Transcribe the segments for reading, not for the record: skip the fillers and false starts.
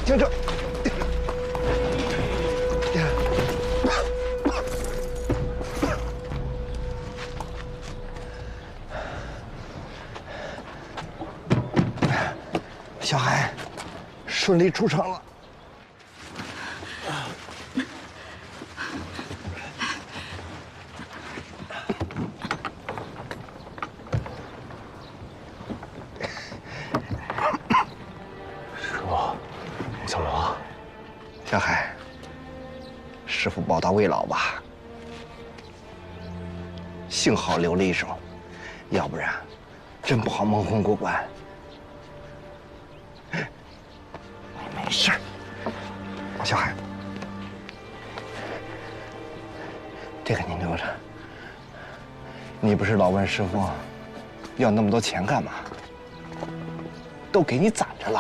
停车！小海，顺利出城了。小罗，小海，师傅报答未老吧。幸好留了一手，要不然真不好蒙混过关。没事儿，小海，这个你留着。你不是老问师傅要那么多钱干嘛？都给你攒着了。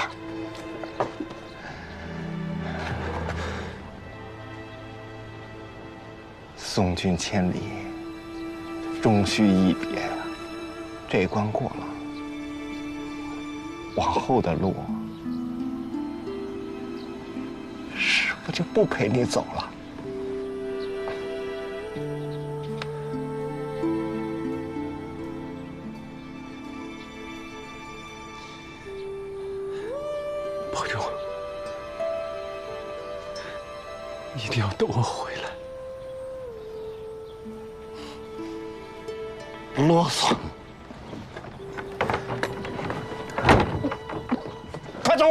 送君千里，终须一别。这关过了，往后的路，师傅就不陪你走了。保重，一定要等我回来。不啰嗦，快走！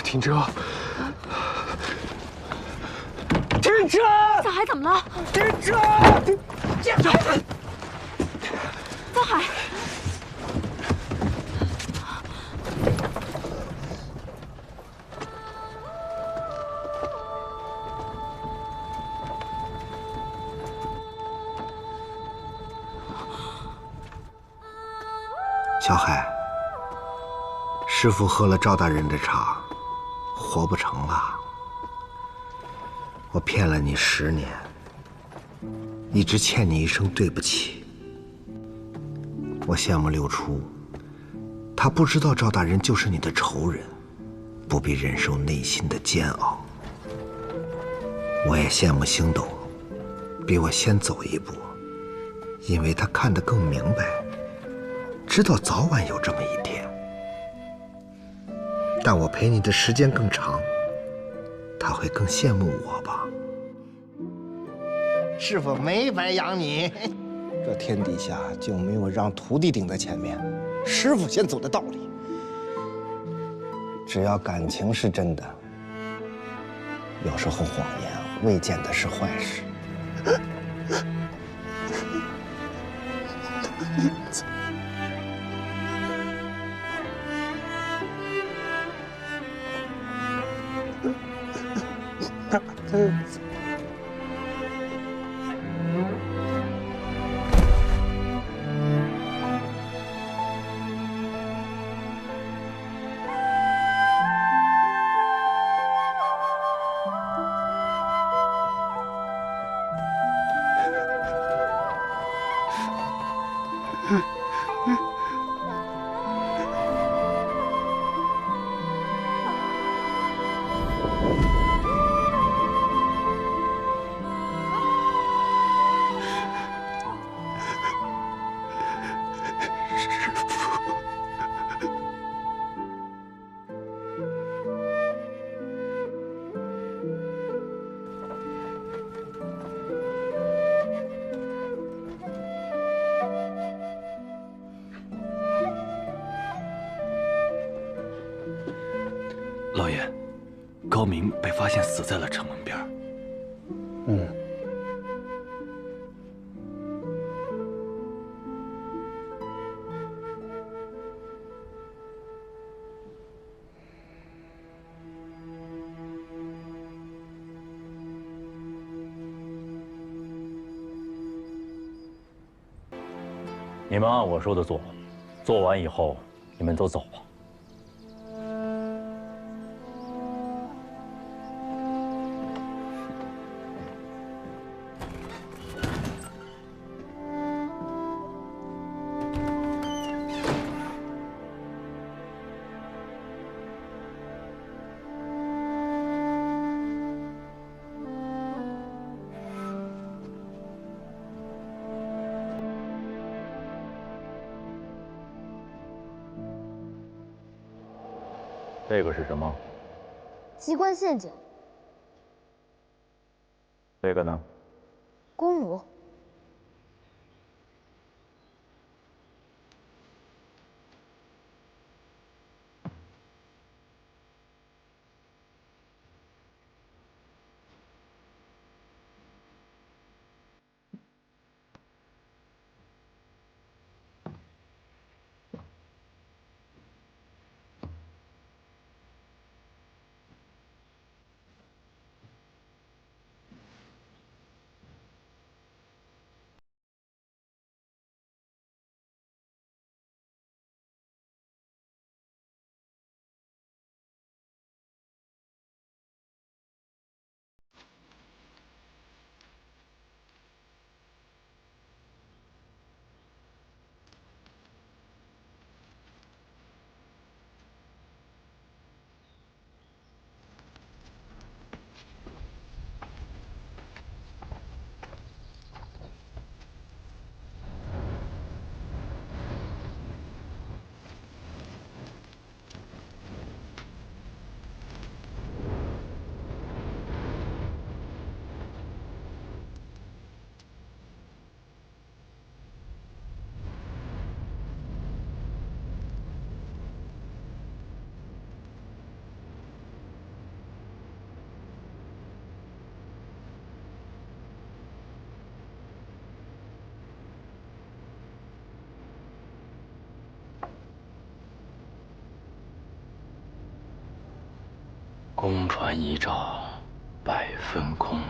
停车！停车！小海怎么了？停车！小海，小海，师傅喝了赵大人的茶，活不成了。我骗了你10年，一直欠你一声对不起。我羡慕六初，他不知道赵大人就是你的仇人，不必忍受内心的煎熬。我也羡慕星斗，比我先走一步，因为他看得更明白，知道早晚有这么一天。但我陪你的时间更长，他会更羡慕我吧？师傅没白养你，这天底下就没有让徒弟顶在前面，师傅先走的道理。只要感情是真的，有时候谎言未见得是坏事。老爷，高明被发现死在了城门边。你们按我说的做，做完以后你们都走吧。这个是什么？机关陷阱。这个呢？弓弩。公船一照，百分空。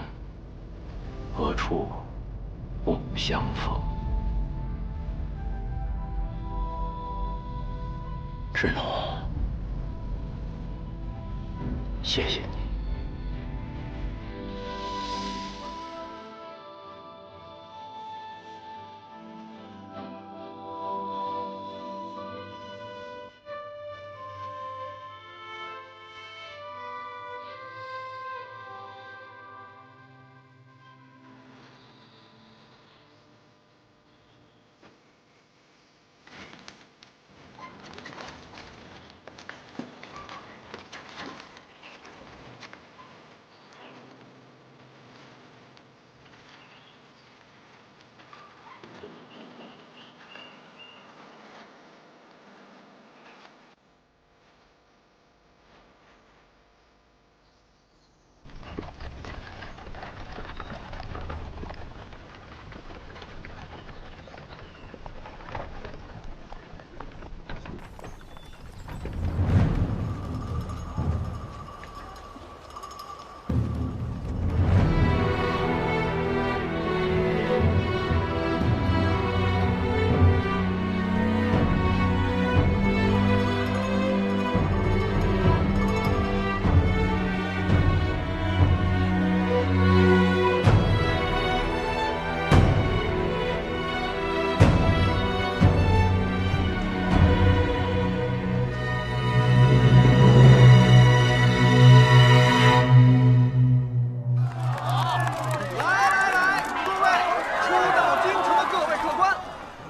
何处不相逢？志农，谢谢你。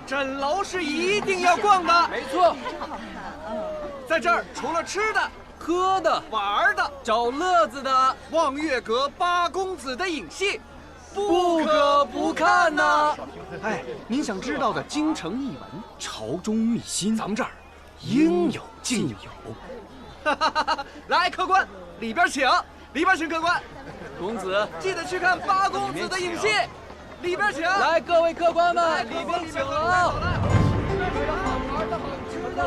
枕楼是一定要逛的，没错。在这儿除了吃的、喝的、玩的、找乐子的，望月阁八公子的影戏，不可不看呐！哎，您想知道的京城异闻、朝中秘辛，咱们这儿应有尽有。来，客官，里边请，里边请客官。公子，记得去看八公子的影戏。里边请！来，各位客官们，里边请啊！有好玩的、好吃的。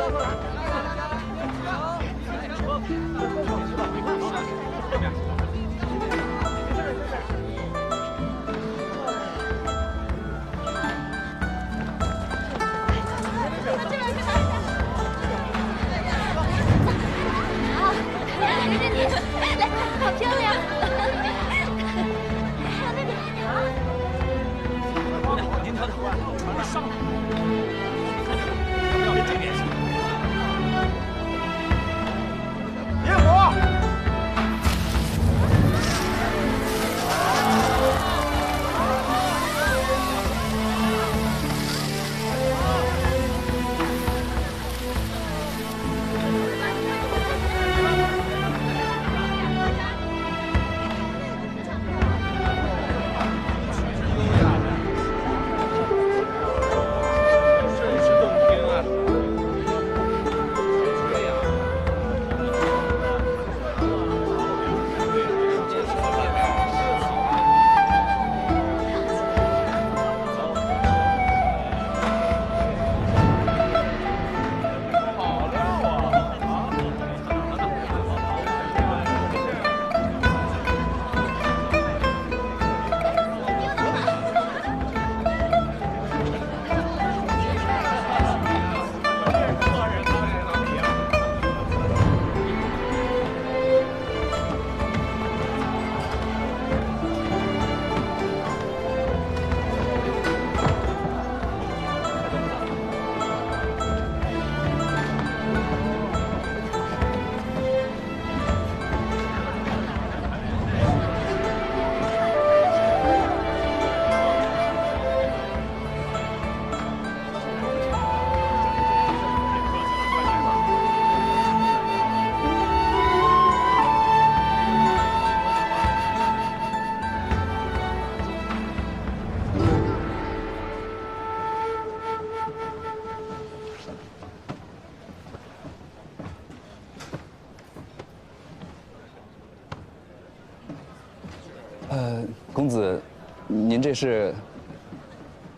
件事，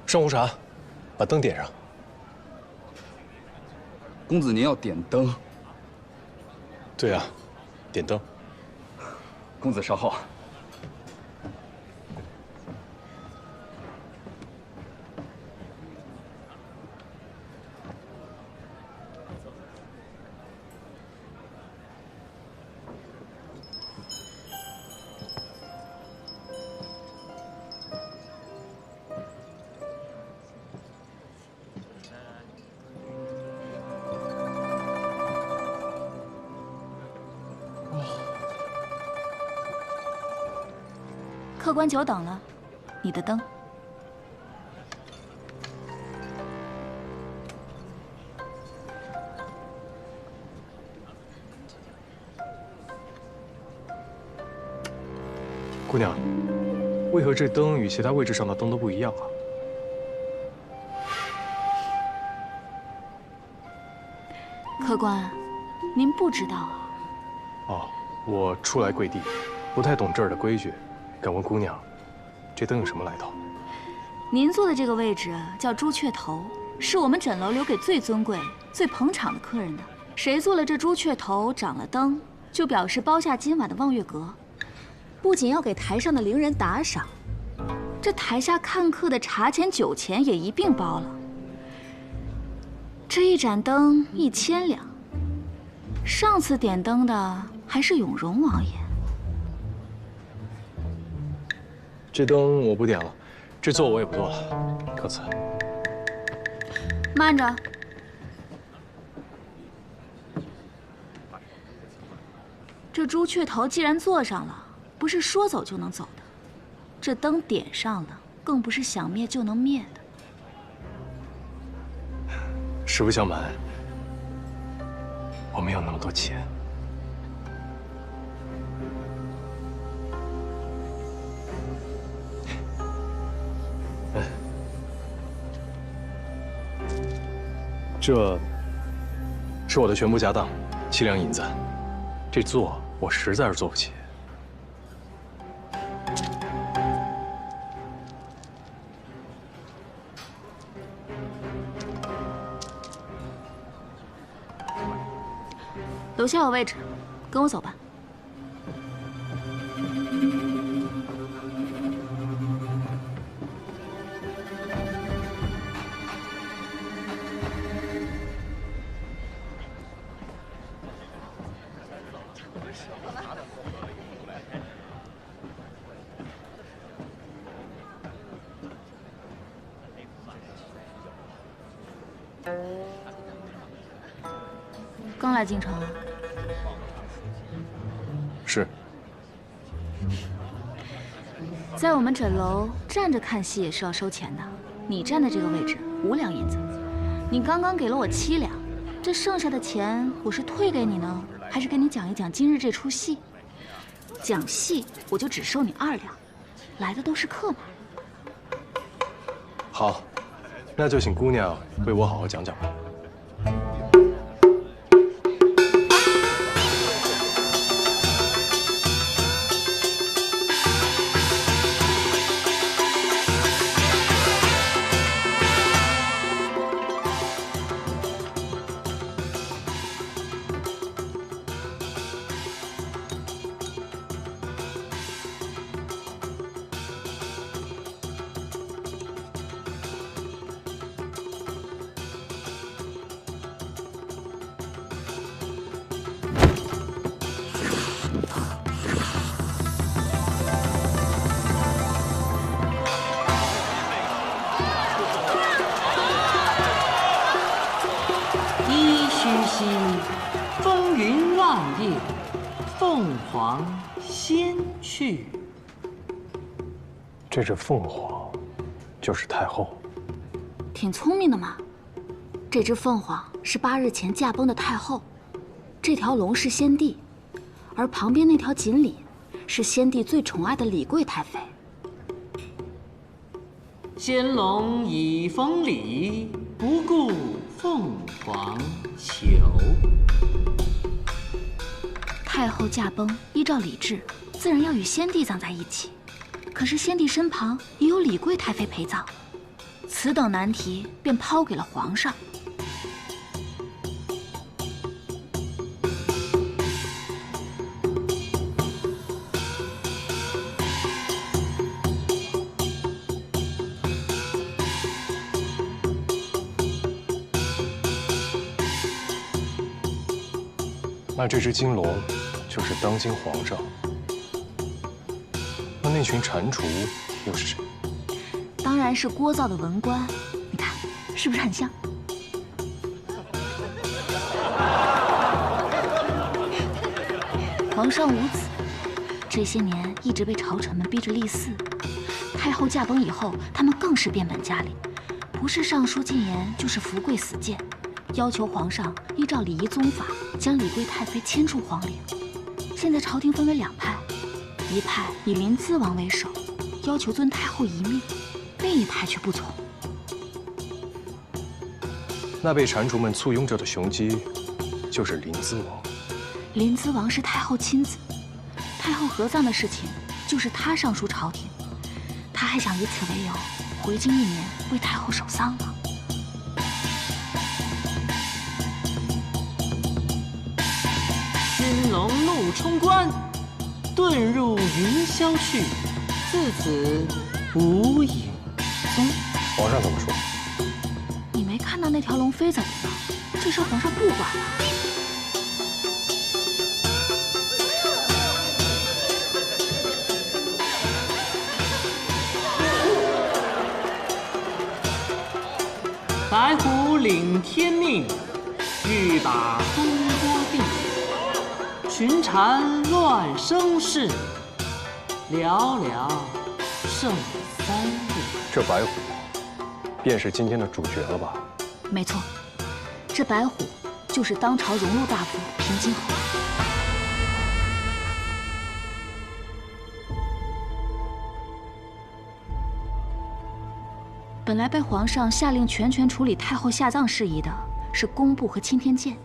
上壶茶，把灯点上。公子您要点灯？对啊，点灯。公子稍后。客官久等了，你的灯。姑娘，为何这灯与其他位置上的灯都不一样啊？客官，您不知道啊？哦，我初来贵地，不太懂这儿的规矩。 敢问姑娘，这灯有什么来头？您坐的这个位置叫朱雀头，是我们诊楼留给最尊贵、最捧场的客人的。谁坐了这朱雀头，掌了灯，就表示包下今晚的望月阁。不仅要给台上的伶人打赏，这台下看客的茶钱、酒钱也一并包了。这一盏灯1000两，上次点灯的还是永荣王爷。 这灯我不点了，这座我也不坐了，告辞。慢着，这朱雀头既然坐上了，不是说走就能走的。这灯点上了，更不是想灭就能灭的。实不相瞒，我没有那么多钱。 这是我的全部家当，7两银子。这座我实在是坐不起。楼下有位置，跟我走吧。 刚来京城啊？是。在我们诊楼站着看戏也是要收钱的。你站的这个位置5两银子，你刚刚给了我7两，这剩下的钱我是退给你呢，还是跟你讲一讲今日这出戏？讲戏我就只收你2两，来的都是客嘛。好，那就请姑娘为我好好讲讲吧。 风云浪叶，凤凰先去。这只凤凰，就是太后。挺聪明的嘛。这只凤凰是8日前驾崩的太后，这条龙是先帝，而旁边那条锦鲤是先帝最宠爱的李贵太妃。仙龙已封礼，不顾凤凰求。太后驾崩，依照礼制，自然要与先帝葬在一起。可是先帝身旁也有李贵太妃陪葬，此等难题便抛给了皇上。那这只金龙就是当今皇上，那群蟾蜍又是谁？当然是聒噪的文官，你看是不是很像？皇上无子，这些年一直被朝臣们逼着立嗣。太后驾崩以后，他们更是变本加厉，不是上书进言，就是伏跪死谏，要求皇上依照礼仪宗法将李贵太妃迁出皇陵。现在朝廷分为两派，一派以临淄王为首，要求尊太后遗命，另一派却不从。那被蟾蜍们簇拥着的雄鸡，就是临淄王。临淄王是太后亲子，太后合葬的事情就是他上书朝廷，他还想以此为由回京1年为太后守丧呢。金龙怒冲冠，遁入云霄去，自此无影踪。皇上怎么说？你没看到那条龙飞走了吗？这事皇上不管了。白虎领天命，欲把东郭定。群蝉乱声势，寥寥剩3日。这白虎，便是今天的主角了吧？没错，这白虎就是当朝荣禄大夫平津侯。本来被皇上下令全权处理太后下葬事宜的是工部和钦天监，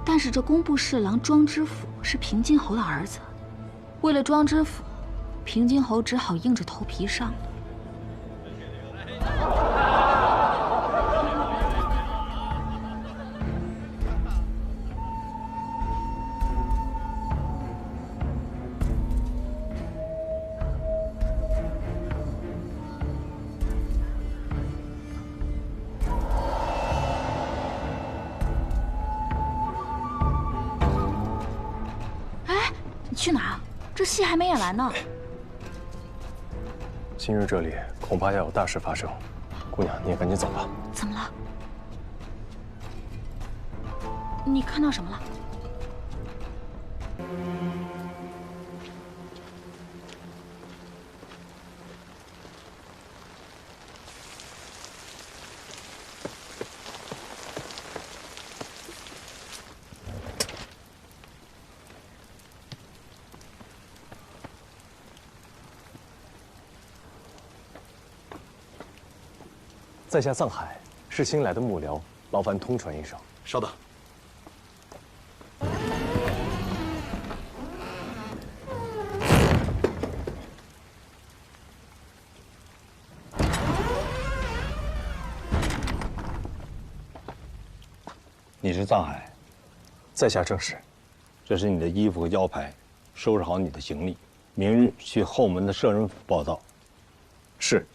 但是这工部侍郎庄知府是平津侯的儿子，为了庄知府，平津侯只好硬着头皮上了。去哪儿？这戏还没演完呢。今日这里恐怕要有大事发生，姑娘，你也赶紧走吧。怎么了？你看到什么了？在下藏海，是新来的幕僚，劳烦通传一声。稍等。你是藏海？在下正是。这是你的衣服和腰牌，收拾好你的行李，明日去后门的摄人府报到。是。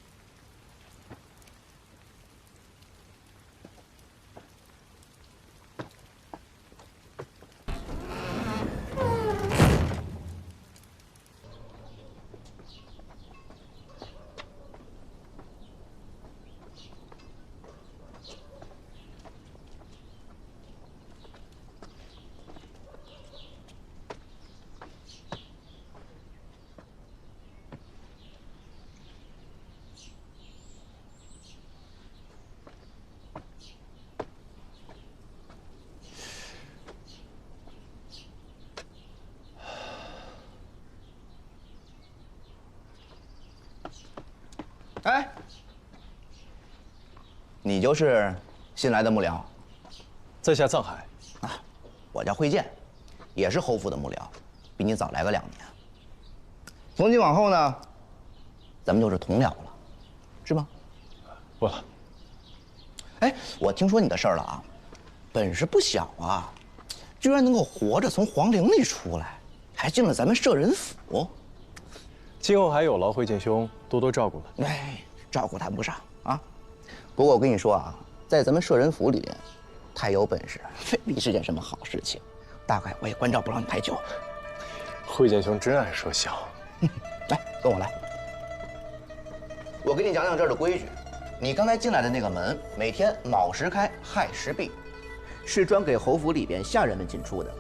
哎，你就是新来的幕僚？在下藏海。啊，我叫慧建，也是侯府的幕僚，比你早来个2年。从今往后呢，咱们就是同了了，是吗？不了。哎，我听说你的事儿了啊，本事不小啊，居然能够活着从皇陵里出来，还进了咱们摄人府。今后还有劳慧见兄多多照顾了。哎，照顾谈不上啊。不过我跟你说啊，在咱们摄人府里边，太有本事未必是件什么好事情。大概我也关照不了你太久。慧见兄真爱说笑。来，跟我来。我给你讲讲这儿的规矩。你刚才进来的那个门，每天卯时开，亥时闭，是专给侯府里边下人们进出的。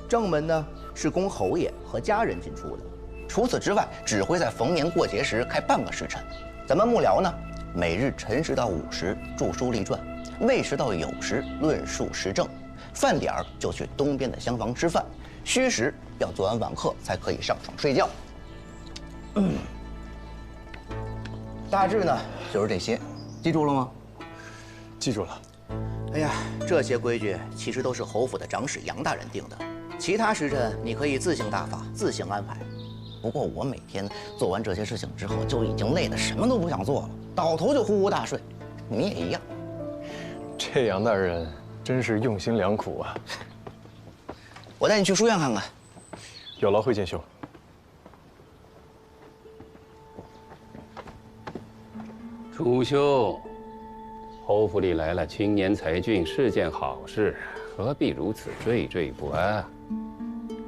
正门呢是供侯爷和家人进出的。除此之外，只会在逢年过节时开半个时辰。咱们幕僚呢，每日辰时到午时著书立传，未时到酉时论述时政，饭点儿就去东边的厢房吃饭，戌时要做完晚课才可以上床睡觉。大致呢就是这些，记住了吗？记住了。哎呀，这些规矩其实都是侯府的长史杨大人定的，其他时辰你可以自行大法，自行安排。不过我每天做完这些事情之后，就已经累得什么都不想做了，倒头就呼呼大睡。你也一样。这杨大人真是用心良苦啊！我带你去书院看看。有劳慧见兄。楚兄，侯府里来了青年才俊是件好事，何必如此惴惴不安？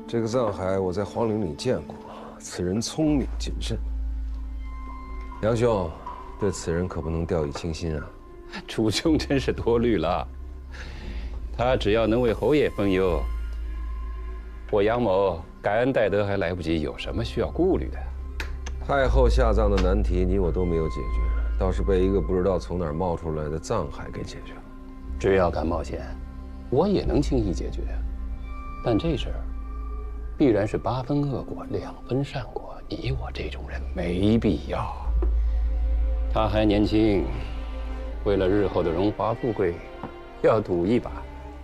这个藏海我在皇陵里见过，此人聪明谨慎。杨兄，对此人可不能掉以轻心啊！楚兄真是多虑了，他只要能为侯爷分忧，我杨某感恩戴德还来不及，有什么需要顾虑的？太后下葬的难题，你我都没有解决。倒是被一个不知道从哪儿冒出来的藏海给解决了。只要敢冒险，我也能轻易解决。但这事儿必然是8分恶果2分善果，你我这种人没必要。他还年轻，为了日后的荣华富贵，要赌一把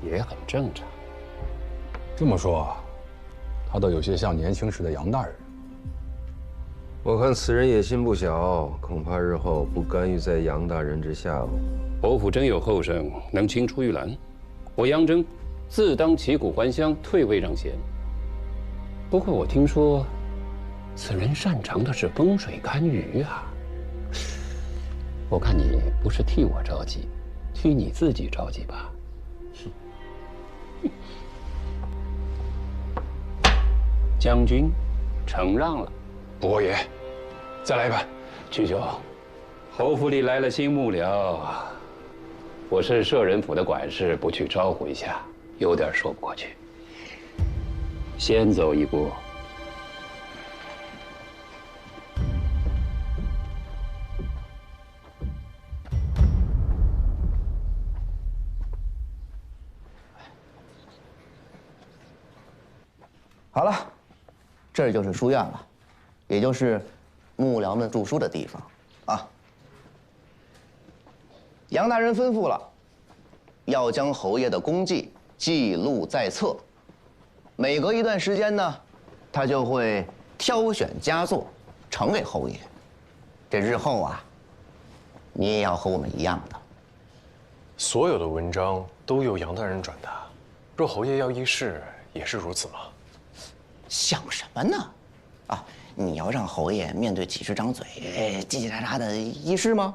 也很正常。这么说，他倒有些像年轻时的杨大人。我看此人野心不小，恐怕日后不甘于在杨大人之下哦。侯府真有后生能青出玉兰，我杨真自当旗鼓还乡，退位让贤。不过我听说，此人擅长的是风水堪舆啊。我看你不是替我着急，替你自己着急吧。将军，承让了。伯爷，再来一盘。曲兄，侯府里来了新幕僚，我是摄人府的管事，不去招呼一下，有点说不过去。先走一步。好了，这就是书院了，也就是幕僚们著书的地方啊。杨大人吩咐了，要将侯爷的功绩记录在册，每隔一段时间呢，他就会挑选佳作呈给侯爷。这日后啊，你也要和我们一样的。所有的文章都由杨大人转达，若侯爷要议事，也是如此吗？想什么呢？啊，你要让侯爷面对几十张嘴，叽叽喳喳的议事吗？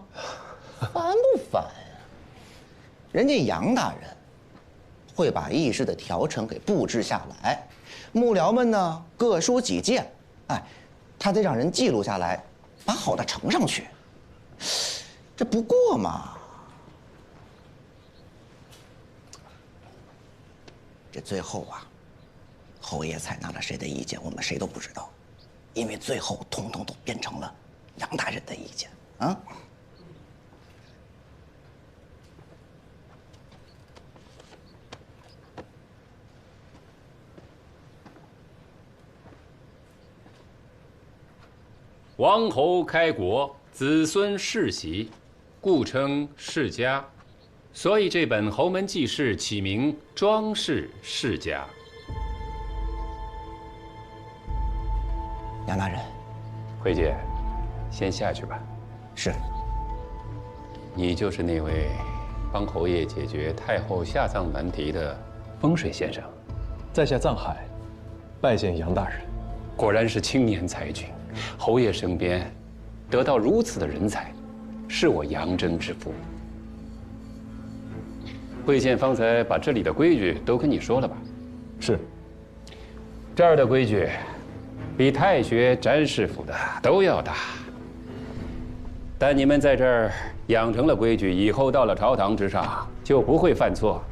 烦不烦呀？人家杨大人会把议事的条程给布置下来，幕僚们呢各抒己见，哎，他得让人记录下来，把好的呈上去。这不过嘛。这最后啊，侯爷采纳了谁的意见，我们谁都不知道，因为最后统统都变成了杨大人的意见啊。王侯开国，子孙世袭，故称世家。所以这本《侯门记事》起名《庄氏世家》。杨大人，慧姐，先下去吧。是。你就是那位帮侯爷解决太后下葬难题的风水先生。在下藏海，拜见杨大人。果然是青年才俊，侯爷身边得到如此的人才，是我杨真之福。贵县方才把这里的规矩都跟你说了吧？是。这儿的规矩，比太学、詹师傅的都要大。但你们在这儿养成了规矩，以后到了朝堂之上就不会犯错，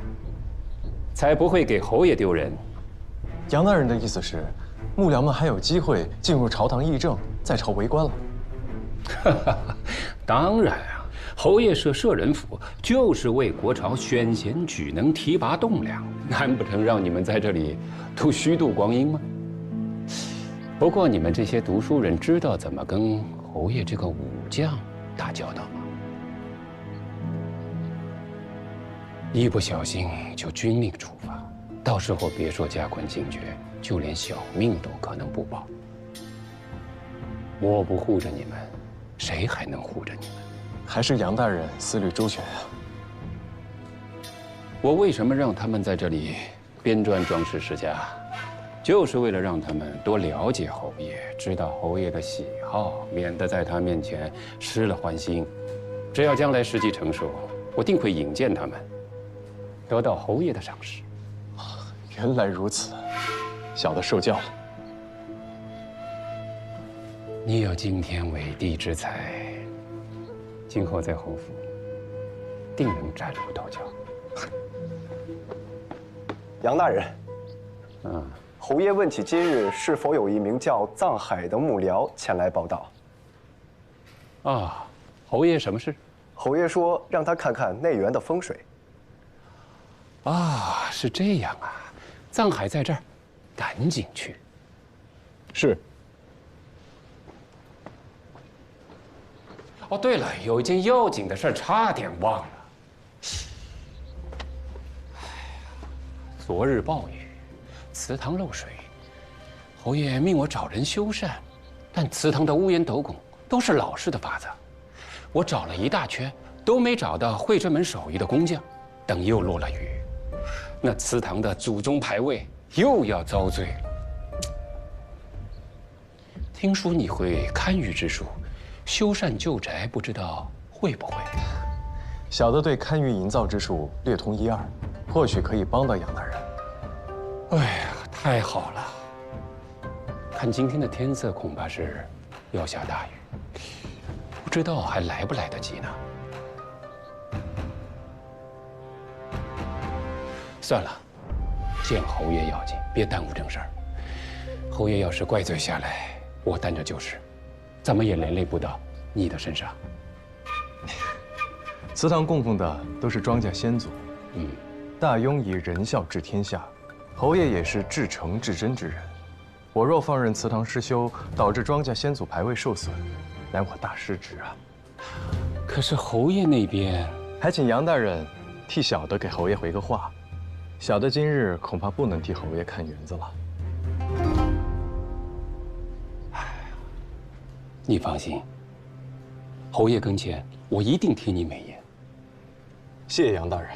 才不会给侯爷丢人。杨大人的意思是，幕僚们还有机会进入朝堂议政，在朝为官了。当然啊，侯爷设舍人府就是为国朝选贤举能、提拔栋梁，难不成让你们在这里都虚度光阴吗？不过你们这些读书人知道怎么跟侯爷这个武将打交道吗？一不小心就军令处罚，到时候别说加官进爵，就连小命都可能不保。我不护着你们，谁还能护着你们？还是杨大人思虑周全啊。我为什么让他们在这里编撰装饰世家，就是为了让他们多了解侯爷，知道侯爷的喜好，免得在他面前失了欢心。只要将来时机成熟，我定会引荐他们，得到侯爷的赏识。原来如此，小的受教了。你有惊天伟地之才，今后在侯府定能崭露头角。杨大人，侯爷问起今日是否有一名叫藏海的幕僚前来报道。啊，侯爷什么事？侯爷说让他看看内园的风水。啊，是这样啊，藏海在这儿，赶紧去。是。哦，对了，有一件要紧的事差点忘了。昨日暴雨，祠堂漏水，侯爷命我找人修缮，但祠堂的屋檐斗拱都是老式的法子，我找了一大圈都没找到会这门手艺的工匠。等又落了雨，那祠堂的祖宗牌位又要遭罪了。听说你会堪舆之术，修缮旧宅，不知道会不会？小的对堪舆营造之术略通一二，或许可以帮到杨大人。哎呀，太好了！看今天的天色，恐怕是要下大雨，不知道还来不来得及呢。算了，见侯爷要紧，别耽误正事儿。侯爷要是怪罪下来，我担着就是，怎么也连累不到你的身上。祠堂供奉的都是庄稼先祖，大庸以仁孝治天下，侯爷也是至诚至真之人。我若放任祠堂失修，导致庄稼先祖牌位受损，乃我大失职啊。可是侯爷那边，还请杨大人替小的给侯爷回个话。小的今日恐怕不能替侯爷看园子了。你放心，侯爷跟前我一定替你美言。谢谢杨大人。